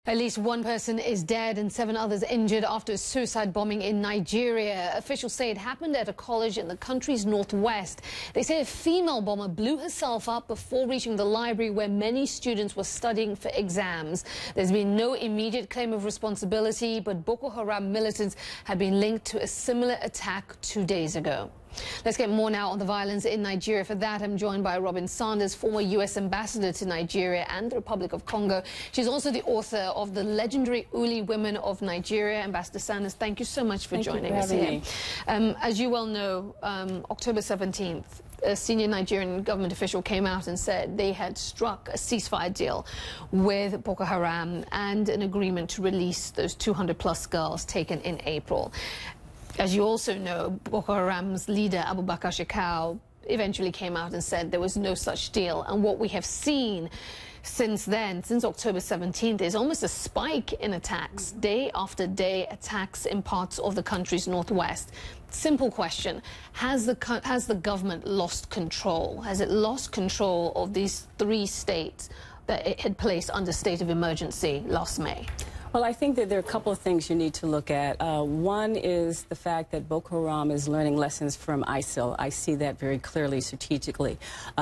At least one person is dead and 7 others injured after a suicide bombing in Nigeria. Officials say it happened at a college in the country's northwest. They say a female bomber blew herself up before reaching the library where many students were studying for exams. There's been no immediate claim of responsibility, but Boko Haram militants have been linked to a similar attack 2 days ago. Let's get more now on the violence in Nigeria. For that, I'm joined by Robin Sanders, former U.S. ambassador to Nigeria and the Republic of Congo. She's also the author of the legendary Uli Women of Nigeria. Ambassador Sanders, thank you so much for joining us here. As you well know, October 17th, a senior Nigerian government official came out and said they had struck a ceasefire deal with Boko Haram and an agreement to release those 200+ girls taken in April. As you also know, Boko Haram's leader, Abubakar Shekau, eventually came out and said there was no such deal. And what we have seen since then, since October 17th, is almost a spike in attacks, day after day, attacks in parts of the country's northwest. Simple question, has the government lost control? Has it lost control of these 3 states that it had placed under state of emergency last May? Well, I think that there are a couple of things you need to look at. One is the fact that Boko Haram is learning lessons from ISIL. I see that very clearly strategically.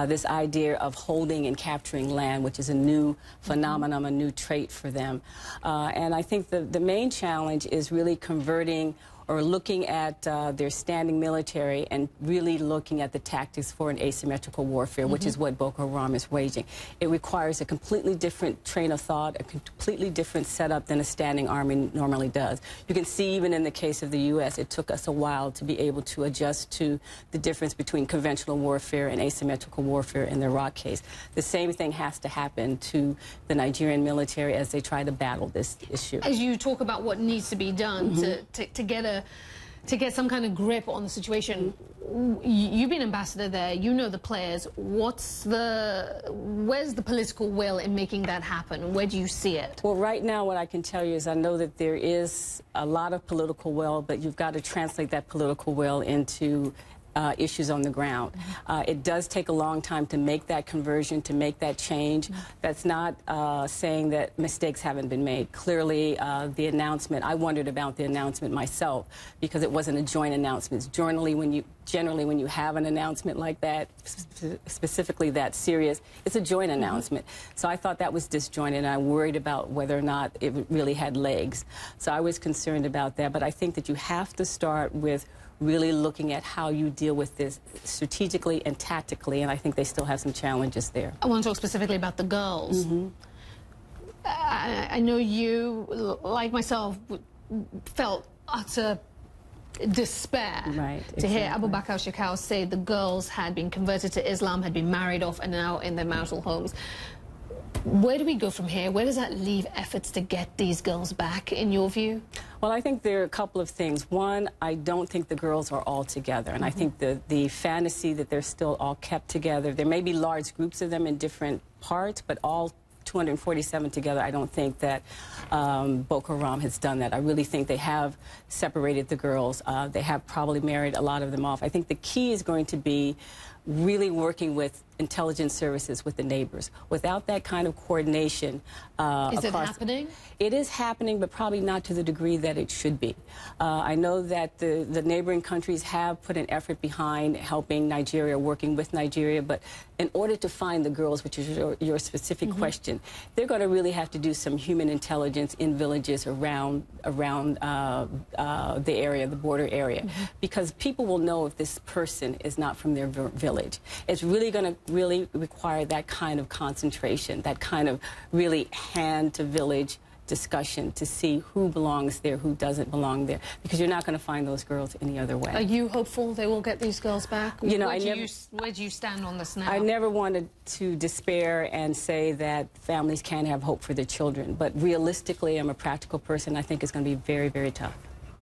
This idea of holding and capturing land, which is a new phenomenon, a new trait for them. And I think the main challenge is really converting or looking at their standing military and really looking at the tactics for an asymmetrical warfare, which is what Boko Haram is waging. It requires a completely different train of thought, a completely different setup than a standing army normally does. You can see even in the case of the U.S., it took us a while to be able to adjust to the difference between conventional warfare and asymmetrical warfare in the Iraq case. The same thing has to happen to the Nigerian military as they try to battle this issue. As you talk about what needs to be done to get some kind of grip on the situation, you've been ambassador there, you know the players. Where's the political will in making that happen? Where do you see it? Well, right now what I can tell you is I know that there is a lot of political will, but you've got to translate that political will into issues on the ground. It does take a long time to make that conversion, to make that change. That's not saying that mistakes haven't been made. Clearly, the announcement, I wondered about the announcement myself because it wasn't a joint announcement. Generally, when you have an announcement like that, specifically that serious, it's a joint announcement. So I thought that was disjointed, and I worried about whether or not it really had legs. So I was concerned about that, but I think that you have to start with really looking at how you deal with this strategically and tactically, and I think they still have some challenges there. I want to talk specifically about the girls. I know you, like myself, felt utter despair to hear Abubakar Shekau say the girls had been converted to Islam, had been married off, and now in their marital homes. Where do we go from here? Where does that leave efforts to get these girls back, in your view? Well, I think there are a couple of things. One, I don't think the girls are all together, and I think the fantasy that they're still all kept together. There may be large groups of them in different parts, but all 247 together, I don't think that Boko Haram has done that. I really think they have separated the girls. They have probably married a lot of them off. I think the key is going to be really working with intelligence services, with the neighbors. Without that kind of coordination Is it happening? It is happening, but probably not to the degree that it should be. I know that the neighboring countries have put an effort behind helping Nigeria, working with Nigeria, but in order to find the girls, which is your specific question, they're going to really have to do some human intelligence in villages around the area, the border area, because people will know if this person is not from their village. It's really going to require that kind of concentration, that kind of really hand-to-village discussion to see who belongs there, who doesn't belong there, because you're not going to find those girls any other way. Are you hopeful they will get these girls back? You know, where do you stand on this now? I never wanted to despair and say that families can't have hope for their children, but realistically, I'm a practical person. I think it's going to be very, very tough.